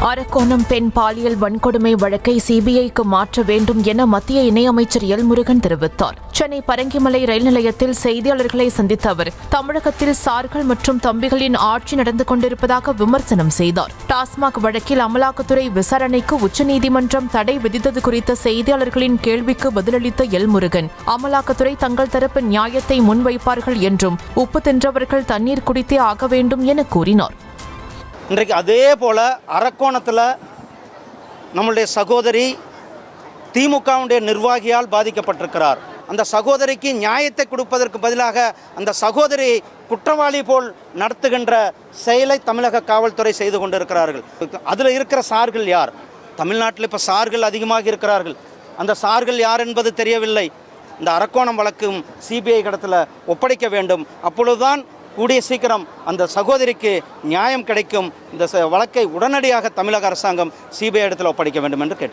அரக்கோணம் பெண் பாலியல் வன்கொடுமை வழக்கை சிபிஐக்கு மாற்ற வேண்டும் என மத்திய இணையமைச்சர் எல் முருகன் தெரிவித்தார். சென்னை பரங்கிமலை ரயில் நிலையத்தில் செய்தியாளர்களை சந்தித்த அவர் தமிழகத்தில் சார்கள் மற்றும் தம்பிகளின் ஆட்சி நடந்து கொண்டிருப்பதாக விமர்சனம் செய்தார். டாஸ்மாக் வழக்கில் அமலாக்கத்துறை விசாரணைக்கு உச்சநீதிமன்றம் தடை விதித்தது குறித்த செய்தியாளர்களின் கேள்விக்கு பதிலளித்த எல் முருகன், அமலாக்கத்துறை தங்கள் தரப்பு நியாயத்தை முன்வைப்பார்கள் என்றும் உப்பு தின்றவர்கள் தண்ணீர் குடித்தே ஆக வேண்டும் என கூறினார். இன்றைக்கு அதே போல் அரக்கோணத்தில் நம்முடைய சகோதரி திமுகவுடைய நிர்வாகியால் பாதிக்கப்பட்டிருக்கிறார். அந்த சகோதரிக்கு நியாயத்தை கொடுப்பதற்கு பதிலாக அந்த சகோதரி குற்றவாளி போல் நடத்துகின்ற செயலை தமிழக காவல்துறை செய்து கொண்டிருக்கிறார்கள். அதில் இருக்கிற சார்கள் யார்? தமிழ்நாட்டில் இப்போ சார்கள் அதிகமாக இருக்கிறார்கள். அந்த சார்கள் யார் என்பது தெரியவில்லை. இந்த அரக்கோணம் வழக்கும் சிபிஐ இடத்துல ஒப்படைக்க வேண்டும். அப்பொழுதுதான் கூடிய சீக்கிரம் அந்த சகோதரிக்கு நியாயம் கிடைக்கும். இந்த வழக்கை உடனடியாக தமிழக அரசாங்கம் சிபிஐ இடத்தில் ஒப்படைக்க வேண்டும் என்று கேட்டு